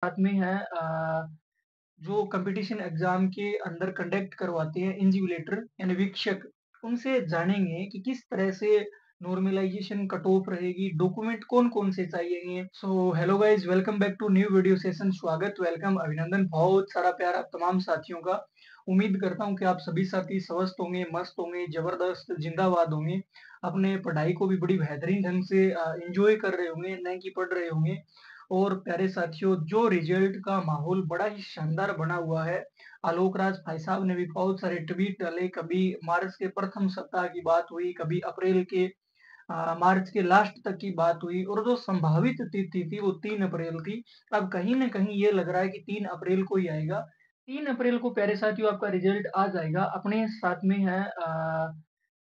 साथ में है जो कंपटीशन एग्ज़ाम के अंदर कंडक्ट करवाते हैं इन्विजिलेटर यानी वीक्षक, उनसे जानेंगे कि किस तरह से नॉर्मलाइज़ेशन कट ऑफ रहेगी, डॉक्यूमेंट कौन-कौन से चाहिएंगे। So hello guys welcome back to new video session स्वागत, वेलकम, अभिनंदन, बहुत सारा प्यार आप तमाम साथियों का। उम्मीद करता हूँ कि आप सभी साथी स्वस्थ होंगे, मस्त होंगे, ज़बरदस्त ज़िंदाबाद होंगे। अपने पढ़ाई को भी बड़ी बेहतरीन ढंग से एन्जॉय कर रहे होंगे, ना कि पढ़ रहे होंगे। और प्यारे साथियों जो रिजल्ट का माहौल बड़ा ही शानदार बना हुआ है। आलोक राज भाई साहब ने भी बहुत सारे ट्वीट डाले, कभी मार्च के प्रथम सप्ताह की बात हुई, कभी अप्रैल के मार्च के लास्ट तक की बात हुई और जो संभावित तिथि थी वो 3 अप्रैल थी। अब कहीं न कहीं ये लग रहा है कि 3 अप्रैल को ही आएगा। 3 अप्रैल को प्यारे साथियों आपका रिजल्ट आ जाएगा। अपने साथ में है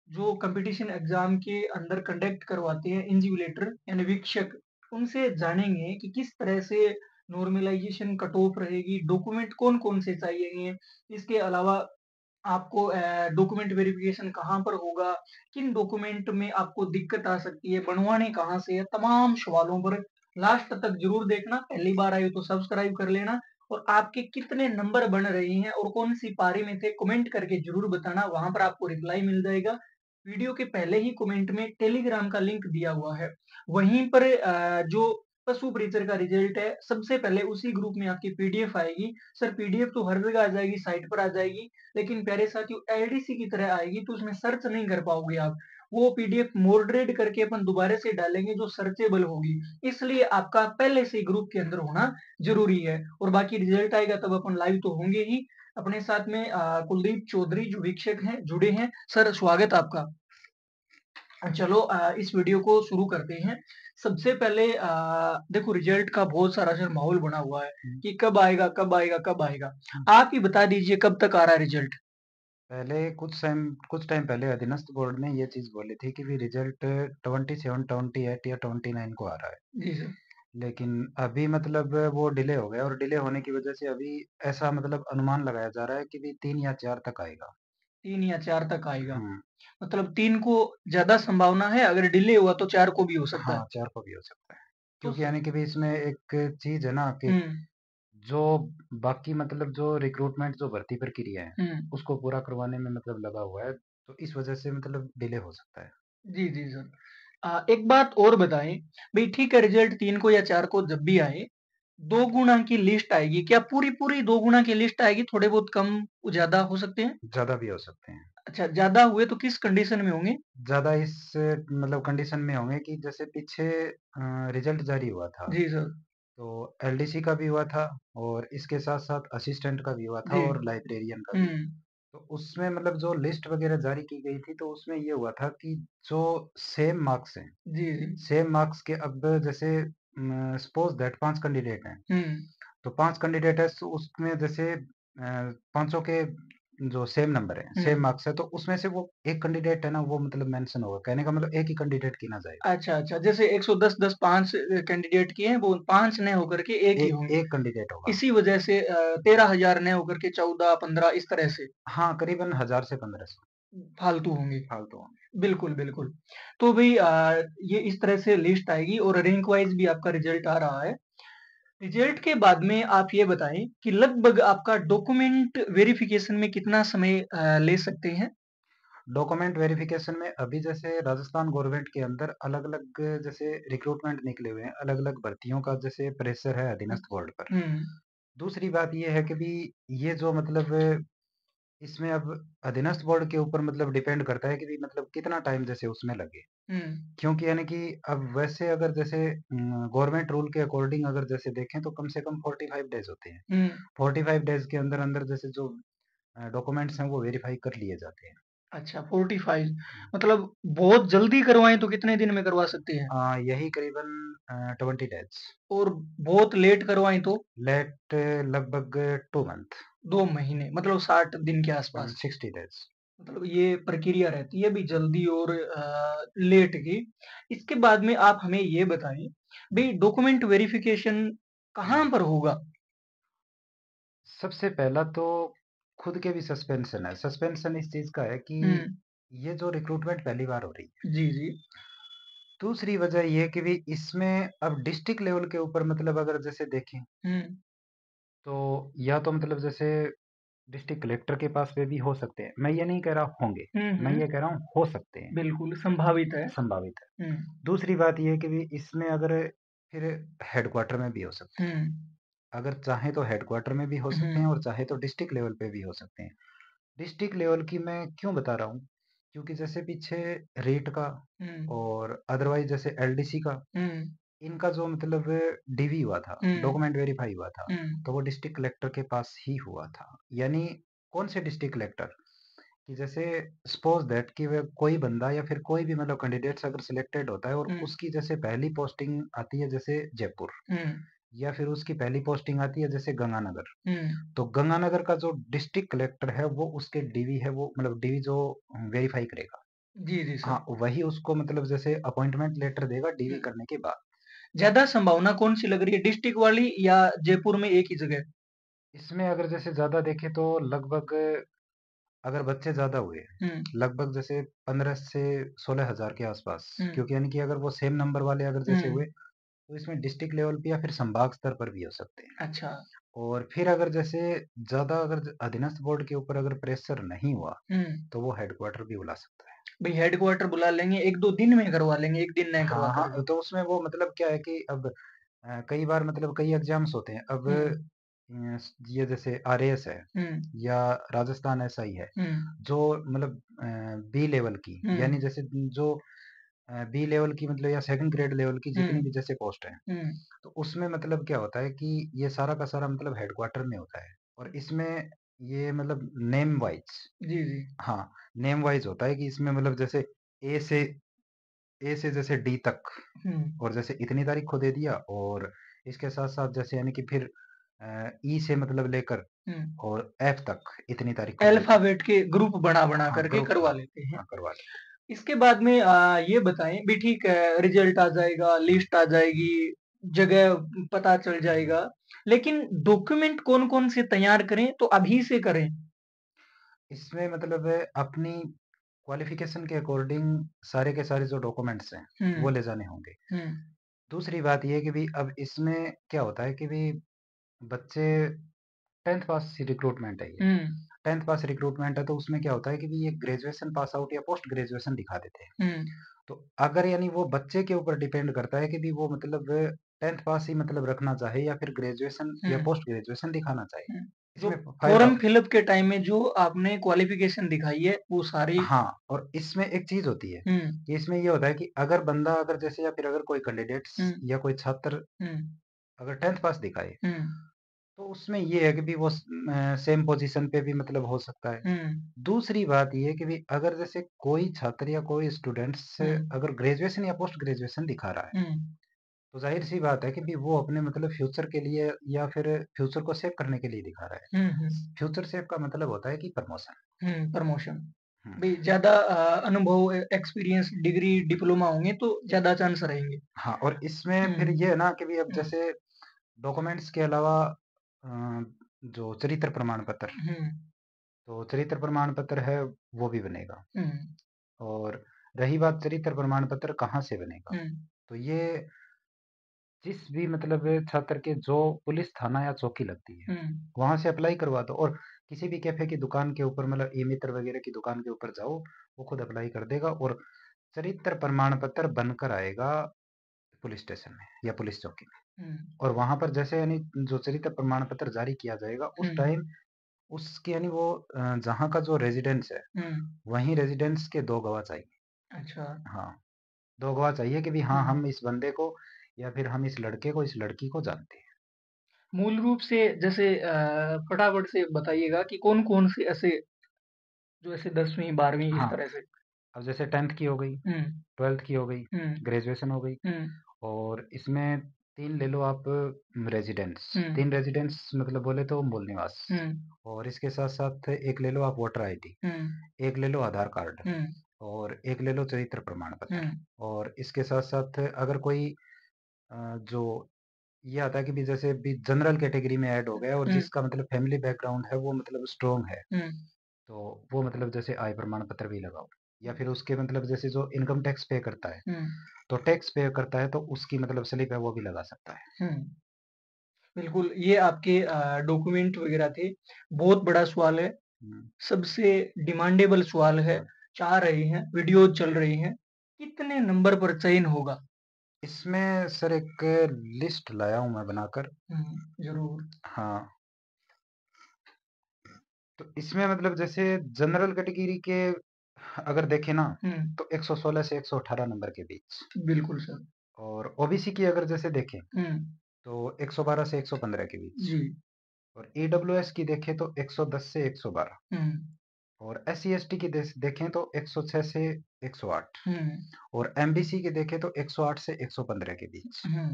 जो कंपटीशन एग्ज़ाम के अंदर कंडक्ट करवाते हैं इन्विजिलेटर यानी वीक्षक, उनसे जानेंगे कि किस तरह से नॉर्मलाइज़ेशन कट ऑफ रहेगी, डॉक्यूमेंट कौन-कौन से चाहिएंगे। इसके अलावा आपको डॉक्यूमेंट वेरिफ़िकेशन कहाँ पर होगा, किन डॉक्यूमेंट में आपको दिक्कत आ सकती है, बनवाने कहाँ से है, तमाम सवालों पर लास्ट तक ज़रूर देखना। पहली बार आए हो तो सब्सक्राइब कर लेना और आपके कितने नंबर बन रहे हैं और कौन-सी पारी में थे, कमेंट करके ज़रूर बताना, वहाँ पर आपको रिप्लाई मिल जाएगा। वीडियो के पहले ही कमेंट में टेलीग्राम का लिंक दिया हुआ है। वहीं पर जो पशु परिचर का रिजल्ट है, सबसे पहले उसी ग्रुप में आपकी पीडीएफ आएगी। सर पीडीएफ तो हर जगह आ जाएगी, साइट पर आ जाएगी, लेकिन प्यारे साथियों एलडीसी की तरह आएगी तो उसमें सर्च नहीं कर पाओगे आप। वो पीडीएफ मॉडरेट करके अपन दोबारा से डालेंगे जो सर्चेबल होगी। इसलिए आपका पहले से ही ग्रुप के अंदर होना ज़रूरी है और बाकी रिजल्ट आएगा तब अपन लाइव तो होंगे ही। अपने साथ में कुलदीप चौधरी जो वीक्षक हैं, जुड़े हैं। सर स्वागत आपका। चलो इस वीडियो को शुरू करते हैं। सबसे पहले देखो रिजल्ट का बहुत सारा सर माहौल बना हुआ है कि कब आएगा, कब आएगा, कब आएगा? आप ही बता दीजिए कब तक आ रहा है रिजल्ट? पहले कुछ टाइम पहले अधीनस्थ बोर्ड ने ये चीज़ बोली थी कि भी रिजल्ट 27, 28 या 29 को आ रहा है। जी सर। लेकिन अभी मतलब वो डिले हो गया और डिले होने की वजह से अभी ऐसा मतलब अनुमान लगाया जा रहा है कि भी 3 या 4 तक आएगा। 3 या 4 तक आएगा। हुँ। मतलब 3 को ज़्यादा संभावना है, अगर डिले हुआ तो 4 को भी हो सकता है। हाँ, 4 को भी हो सकता है। तो क्योंकि स यानी कि भी इसमें एक चीज़ है ना कि हुँ, जो बाकी मतलब जो रिक्रूटमेंट जो भर्ती प्रक्रिया है, हुँ। उसको पूरा करवाने में मतलब लगा हुआ है, तो इस वजह से मतलब डिले हो सकता है। जी, जी सर। एक बात और बताएँ, भई ठीक है रिज़ल्ट 3 को या 4 को जब भी आए, 2 गुणा की लिस्ट आएगी, क्या पूरी-पूरी 2 गुणा की लिस्ट आएगी, थोड़े बहुत कम ज़्यादा हो सकते हैं? ज़्यादा भी हो सकते हैं। अच्छा, ज़्यादा हुए तो किस कंडीशन में होंगे? ज़्यादा इस मतलब कंडीशन में होंगे कि जैसे पीछे रिज़ल्ट जारी हुआ था, जी सर। तो एलडीसी का भी हुआ था और इसके साथ-साथ असिस्टेंट का भी हुआ था जी। और लाइब्रेरियन का हुँ। भी। तो उसमें मतलब जो लिस्ट वग़ैरह जारी की गई थी, तो उसमें ये हुआ था कि जो सेम मार्क्स हैं, जी, जी। सेम मार्क्स के अब जैसे सपोज़ दैट 5 कैंडिडेट हैं, हुँ। तो 5 कैंडिडेट है तो उसमें जैसे पाँचों के जो सेम नंबर है, हुँ। सेम मार्क्स है, तो उसमें से वो एक कैंडिडेट है ना, वो मतलब मेंशन होगा। कहने का मतलब एक ही कैंडिडेट गिना जाएगा। अच्छा, अच्छा, जैसे 110, 10, 5 कैंडिडेट किए हैं, वो 5 न होकर के 1 ही होंगे। एक कैंडिडेट होगा। इसी वजह से 13,000 न होकर के 14, 15 इस तरह से हाँ, करीबन 1000 से 1500 फालतू होंगे। फालतू होंगे। बिल्कुल, बिल्कुल। तो भई ये इस तरह से लिस्ट आएगी और रैंक वाइज़ भी आपका रिज़ल्ट आ रहा है। रिज़ल्ट के बाद में आप ये बताएँ कि लगभग आपका डॉक्यूमेंट वेरिफ़िकेशन में कितना समय ले सकते हैं? डॉक्यूमेंट वेरिफिकेशन में अभी जैसे राजस्थान गवर्नमेंट के अंदर अलग-अलग जैसे रिक्रूटमेंट निकले हुए हैं, अलग-अलग भर्तियों का जैसे प्रेशर है हुँ, अधीनस्थ बोर्ड पर। हुँ, दूसरी बात ये है कि भी ये जो मतलब इसमें अब अधीनस्थ बोर्ड के ऊपर मतलब डिपेंड करता है कि भी मतलब कितना टाइम जैसे उसमें लगे। हुँ, क्योंकि यानी कि अब वैसे अगर जैसे गवर्नमेंट रूल के अकॉर्डिंग अगर जैसे देखें तो कम से कम 45 डेज़ होते हैं। हुँ। 45 डेज़ के अंदर-अंदर जैसे जो डॉक्यूमेंट्स हैं वो वेरीफाई कर लिए जाते हैं। अच्छा 45 मतलब बहुत जल्दी करवाएँ तो कितने दिन में करवा सकते हैं? यही करीबन 20 डेज़। और बहुत लेट करवाएँ तो लेट लगभग 2 मंथ 2 महीने मतलब 60 दिन के आस-पास। 60 डेज़। मतलब ये प्रक्रिया रहती है अभी जल्दी और लेट की। इसके बाद में आप हमें ये बताएँ, भई डॉक्यूमेंट वेरिफ़िकेशन कहाँ पर होगा? सबसे पहला तो खुद के भी सस्पेंशन है। सस्पेंशन इस चीज़ का है कि हुँ। ये जो रिक्रूटमेंट पहली बार हो रही है, जी, जी। दूसरी वजह ये है कि भी इसमें अब डिस्ट्रिक्ट लेवल के ऊपर मतलब अगर जैसे देखें, हुँ। तो या तो मतलब जैसे डिस्ट्रिक्ट कलेक्टर के पास में भी हो सकते हैं। मैं ये नहीं कह रहा होंगे, हुँ, मैं हुँ। ये कह रहा हूँ हो सकते हैं, बिल्कुल संभावित है। संभावित है। हुँ, दूसरी बात ये है कि भी इसमें अगर फिर हेडक्वार्टर में भी हो सकते हुँ, हैं। अगर चाहें तो हेडक्वार्टर में भी हो हुँ, सकते हैं और चाहे तो डिस्ट्रिक्ट लेवल पे भी हो सकते हैं। डिस्ट्रिक्ट लेवल की मैं क्यों बता रहा हूँ? क्योंकि जैसे पीछे रेट का हुँ, और अदरवाइज़ जैसे एलडीसी का, हुँ, इनका जो मतलब डीवी हुआ था, हुँ, डॉक्यूमेंट वेरीफाई हुआ था, हुँ, तो वो डिस्ट्रिक्ट कलेक्टर के पास ही हुआ था। यानी कौन से डिस्ट्रिक्ट कलेक्टर? कि जैसे सपोज़ दैट कि वह कोई बंदा या फिर कोई भी मतलब कैंडिडेट्स अगर सिलेक्टेड होता है और हुँ, उसकी जैसे पहली पोस्टिंग आती है जैसे जयपुर, हुँ, या फिर उसकी पहली पोस्टिंग आती है जैसे गंगानगर, हुँ। तो गंगानगर का जो डिस्ट्रिक्ट कलेक्टर है वो उसके डीवी है, वो मतलब डीवी जो वेरीफाई करेगा। जी, जी सर। हाँ, वही उसको मतलब जैसे अपॉइंटमेंट लेटर देगा डीवी हुँ। करने के बाद। ज़्यादा संभावना कौन-सी लग रही है डिस्ट्रिक्ट वाली या जयपुर में एक ही जगह? इसमें अगर जैसे ज़्यादा देखें तो लगभग अगर बच्चे ज़्यादा हुए, हुँ, लगभग जैसे 15 से 16 हज़ार के आसपास, हुँ, क्योंकि यानी कि अगर वो सेम नंबर वाले अगर हुँ। जैसे हुए, तो इसमें डिस्ट्रिक्ट लेवल पे या फिर संभाग स्तर पर भी हो सकते हैं। अच्छा। और फिर अगर जैसे ज़्यादा अगर अधीनस्थ बोर्ड के ऊपर अगर प्रेशर नहीं हुआ, हुँ। तो वो हेडक्वार्टर भी बुला सकता है। भई हेडक्वार्टर बुला लेंगे, 1-2 दिन में करवा लेंगे, 1 दिन नहीं करवा हाँ, कर हाँ, भी। तो उसमें वो मतलब क्या है कि अब कई बार मतलब कई एग्ज़ाम्स होते हैं। अब हुँ, ये जैसे आरएएस है हुँ, या राजस्थान एसआई है, हुँ, जो मतलब बी लेवल की, हुँ, यानी जैसे जो बी लेवल की मतलब या सेकंड ग्रेड लेवल की हुँ, जितनी भी जैसे पोस्ट हैं, हुँ। तो उसमें मतलब क्या होता है कि ये सारा का सारा मतलब हेडक्वार्टर में होता है। और इसमें ये मतलब नेम वाइज़, जी, जी। हाँ, नेम वाइज़ होता है कि इसमें मतलब जैसे ए से ए से जैसे डी तक, हुँ, और जैसे इतनी तारीख को दे दिया, और इसके साथ-साथ जैसे यानी कि फिर ई से मतलब लेकर हुँ। और एफ तक इतनी तारीख को दे दिया। अल्फ़ाबेट के ग्रुप बना-बना हाँ, करके ग्रुप, करवा हाँ, लेते हैं। हाँ, करवा लेते हैं। इसके बाद में ये बताएँ भी ठीक है, रिज़ल्ट आ जाएगा, लिस्ट आ जाएगी, जगह पता चल जाएगा, लेकिन डॉक्यूमेंट कौन-कौन से तैयार करें तो अभी से करें? इसमें मतलब अपनी क्वालिफ़िकेशन के अकॉर्डिंग सारे के सारे जो डॉक्यूमेंट्स हैं, हुँ, वो ले जाने होंगे। हुँ, दूसरी बात ये है कि भई अब इसमें क्या होता है कि भई बच्चे 10th पास रिक्रूटमेंट है ये। हुँ, 10th पास रिक्रूटमेंट है, तो उसमें क्या होता है कि भई ये ग्रेजुएशन पास आउट या पोस्ट ग्रेजुएशन दिखा देते हैं। हुँ, तो अगर यानी वो बच्चे के ऊपर डिपेंड करता है कि भी वो मतलब 10th पास ही मतलब रखना चाहे या फिर ग्रेजुएशन हुँ, या पोस्ट ग्रेजुएशन दिखाना चाहे। हुँ। जो इसमें फ़ायदा फॉर्म होता है। फिल अप के टाइम में जो आपने क्वालिफ़िकेशन दिखाई है, वो सारी हाँ, और इसमें एक चीज़ होती है हुँ, कि इसमें ये होता है कि अगर बंदा अगर जैसे या फिर अगर कोई कैंडिडेट्स हुँ, या कोई छात्र हुँ, अगर 10th पास दिखाए, हुँ, तो उसमें ये है कि भी वो सेम पोज़ीशन पे भी मतलब हो सकता है। हुँ, दूसरी बात ये है कि भई अगर जैसे कोई छात्र या कोई स्टूडेंट्स हुँ, अगर ग्रेजुएशन या पोस्ट ग्रेजुएशन दिखा रहा है, हुँ, तो ज़ाहिर-सी बात है कि भई वो अपने मतलब फ्यूचर के लिए या फिर फ्यूचर को सेव करने के लिए दिखा रहा है। हुँ, हुँ, फ्यूचर सेव का मतलब होता है कि प्रमोशन। हुँ, प्रमोशन। हुँ। भई ज़्यादा अनुभव एक्सपीरियंस डिग्री, डिप्लोमा होंगे तो ज़्यादा चांस रहेंगे। हाँ, और इसमें हुँ, फिर ये है ना कि भई अब हुँ, जैसे डॉक्यूमेंट्स के अलावा जो चरित्र प्रमाण पत्र, हुँ, तो चरित्र प्रमाण पत्र है वो भी बनेगा। हुँ, और रही बात चरित्र प्रमाण पत्र कहाँ से बनेगा, हुँ, तो ये जिस भी मतलब छात्र के जो पुलिस थाना या चौकी लगती है, हुँ, वहाँ से अप्लाई करवा दो। और किसी भी कैफ़े की दुकान के ऊपर मतलब ई-मित्र वगैरह की दुकान के ऊपर जाओ, वो खुद अप्लाई कर देगा और चरित्र प्रमाण पत्र बनकर आएगा पुलिस स्टेशन में या पुलिस चौकी में। हुँ, और वहाँ पर जैसे यानी जो चरित्र प्रमाण पत्र जारी किया जाएगा, हुँ, उस टाइम उसके यानी वो जहाँ का जो रेज़िडेंस है, हुँ, वहीं रेज़िडेंस के 2 गवाह चाहिए। अच्छा। हाँ, 2 गवाह चाहिए कि भई हुँ, हाँ, हम इस बंदे को या फिर हम इस लड़के को, इस लड़की को जानते हैं। मूल रूप से जैसे फटाफट से बताइएगा कि कौन-कौन से ऐसे जो ऐसे 10वीं 12वीं इस हाँ, तरह से? अब जैसे 10th की हो गई, हुँ, 12th की हो गई, हुँ, ग्रेजुएशन हो गई, हुँ, और इसमें 3 ले लो आप रेज़िडेंस। हुँ, 3 रेज़िडेंस मतलब बोले तो मूल निवास, हुँ, और इसके साथ-साथ एक ले लो आप वोटर आईडी, हुँ, एक ले लो आधार कार्ड, हुँ, और एक ले लो चरित्र प्रमाण हुँ, पत्र। और इसके साथ-साथ अगर कोई जो ये आता है कि भी जैसे भी जनरल कैटेगरी में ऐड हो गया और हुँ, जिसका मतलब फैमिली बैकग्राउंड है वो मतलब स्ट्रॉन्ग है, हुँ, तो वो मतलब जैसे आय प्रमाण पत्र भी लगाओ। या फिर उसके मतलब जैसे जो इनकम टैक्स पे करता है, हुँ, तो टैक्स पे करता है तो उसकी मतलब स्लिप है वो भी लगा सकता है। हुँ। बिल्कुल, ये आपके डॉक्यूमेंट वगैरह थे। बहुत बड़ा सवाल है, हुँ। सबसे डिमांडेबल सवाल है, हाँ। चाह रहे हैं, वीडियोज़ चल रही हैं, कितने नंबर पर चयन होगा? इसमें सर एक लिस्ट लाया हूँ मैं बनाकर। ज़रूर। हाँ, तो इसमें मतलब जैसे जनरल कैटेगरी के अगर देखें ना, हुँ, तो 116 से 118 नंबर के बीच, बिल्कुल सर। और ओबीसी की अगर जैसे देखें, हुँ, तो 112 से 115 के बीच, जी। और ईडब्ल्यूएस की देखें तो 110 से 112, हुँ, और एससी/एसटी की देखें तो 106 से 108, हुँ, और एमबीसी की देखें तो 108 से 115 के बीच, हुँ,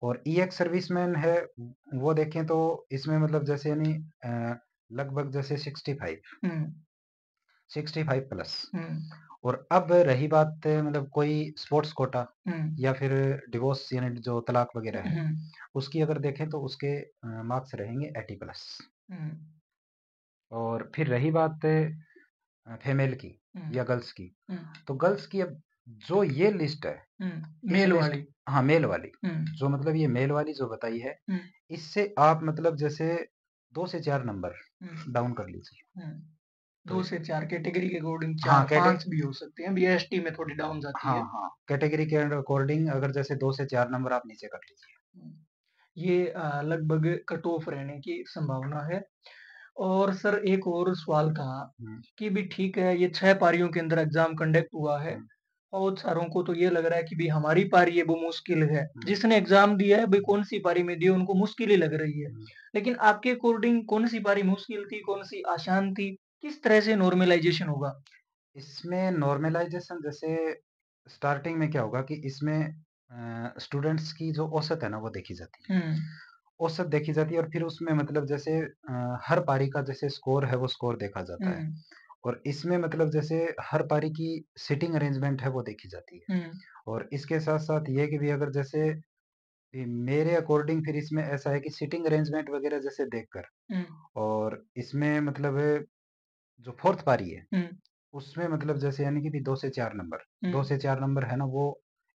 और ईएक्स सर्विसमैन है वो देखें तो इसमें मतलब जैसे यानी लगभग जैसे 65 हुँ, 65 प्लस। हुँ, और अब रही बात मतलब कोई स्पोर्ट्स कोटा हुँ, या फिर डिवोर्स यानी जो तलाक वगैरह है, हुँ, उसकी अगर देखें तो उसके मार्क्स रहेंगे 80 प्लस। हुँ, और फिर रही बात फीमेल की हुँ, या गर्ल्स की, हुँ, तो गर्ल्स की अब जो ये लिस्ट है, हुँ, इस मेल लिस्ट, वाली। हाँ मेल वाली, हुँ, जो मतलब ये मेल वाली जो बताई है, हुँ, इससे आप मतलब जैसे 2 से 4 नंबर हुँ, डाउन कर लीजिए। हुँ। तो 2 से 4 कैटेगरी के अकॉर्डिंग हाँ 4-5 भी हो सकते हैं, बीएसटी में थोड़ी डाउन जाती हाँ है। हाँ, कैटेगरी के अकॉर्डिंग अगर जैसे 2 से 4 नंबर आप नीचे कर लीजिए। हुँ, ये लगभग कट ऑफ रहने की संभावना है। और सर एक और सवाल था हम्म, कि भी ठीक है, ये 6 पारियों के अंदर एग्ज़ाम कंडक्ट हुआ है। हम्म, बहुत सारों को तो ये लग रहा है कि भई हमारी पारी है वो मुश्किल है। हम्म, जिसने एग्ज़ाम दिया है भई कौन-सी पारी में दिया उनको मुश्किल ही लग रही है। हम्म। लेकिन आपके अकॉर्डिंग कौन-सी पारी मुश्किल थी, कौन-सी आसान थी? किस तरह से नॉर्मलाइज़ेशन होगा? इसमें नॉर्मलाइजेशन जैसे स्टार्टिंग में क्या होगा कि इसमें स्टूडेंट्स की जो औसत है ना वो देखी जाती है। हुँ, औसत देखी जाती है और फिर उसमें मतलब जैसे हर पारी का जैसे स्कोर है वो स्कोर देखा हुँ, जाता है। और इसमें मतलब जैसे हर पारी की सिटिंग अरेंजमेंट है वो देखी जाती है। हुँ, और इसके साथ साथ ये कि भी अगर जैसे मेरे अकॉर्डिंग फिर इसमें ऐसा है कि सिटिंग अरेंजमेंट वगैरह जैसे देखकर, हुँ, और इसमें मतलब जो फोर्थ पारी है हुँ, उसमें मतलब जैसे यानी कि भी 2 से 4 नंबर, हुँ, 2 से 4 नंबर है ना वो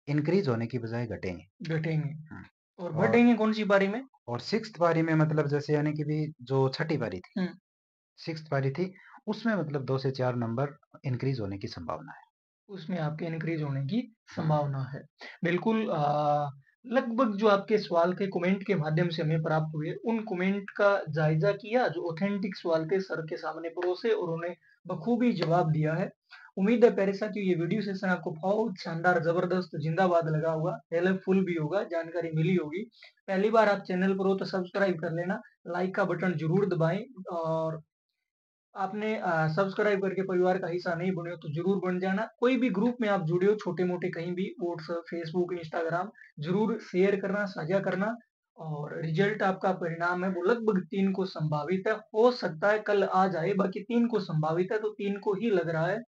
इंक्रीज होने की बजाय घटेंगे। घटेंगे हम्म, और और बढ़ेंगे कौन-सी पारी में? सिक्स्थ पारी में मतलब जैसे यानी कि भी जो छठी पारी थी, हुँ। सिक्स्थ पारी थी, उसमें मतलब 2 से 4 नंबर इंक्रीज होने की संभावना है। उसमें आपके इंक्रीज़ होने की हाँ। संभावना है। बिल्कुल लगभग जो आपके सवाल के कमेंट के माध्यम से हमें प्राप्त हुए, उन कमेंट का जायज़ा किया, जो ऑथेंटिक सवाल थे सर के सामने परोसे और उन्हें बखूबी जवाब दिया है। उम्मीद है प्यारे साथियों ये वीडियो सेशन आपको बहुत शानदार, ज़बरदस्त, ज़िंदाबाद लगा होगा, हेल्पफुल भी होगा, जानकारी मिली होगी। पहली बार आप चैनल पर हो तो सब्सक्राइब कर लेना, लाइक का बटन ज़रूर दबाएँ और आपने सब्सक्राइब करके परिवार का हिस्सा नहीं बने हो तो ज़रूर बन जाना। कोई भी ग्रुप में आप जुड़े हो छोटे-मोटे कहीं भी व्हाट्सएप, फेसबुक, इंस्टाग्राम ज़रूर शेयर करना, साझा करना और रिज़ल्ट आपका परिणाम है वो लगभग 3 को संभावित है। हो सकता है कल आ जाए बाकी 3 को संभावित है तो 3 को ही लग रहा है।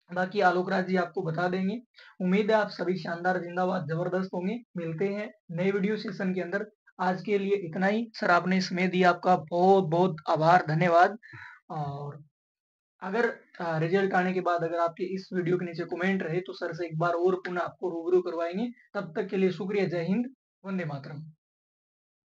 बाकी आलोक राज जी आपको बता देंगे। उम्मीद है आप सभी शानदार, ज़िंदाबाद, ज़बरदस्त होंगे। मिलते हैं नए वीडियो सेशन के अंदर। आज के लिए इतना ही। सर आपने समय दिया आपका बहुत-बहुत आभार, धन्यवाद और अगर रिजल्ट आने के बाद अगर आपके इस वीडियो के नीचे कमेंट रहे तो सर से एक बार और पुनः आपको रूबरू करवाएँगे। तब तक के लिए शुक्रिया, जय हिंद, वंदे मातरम।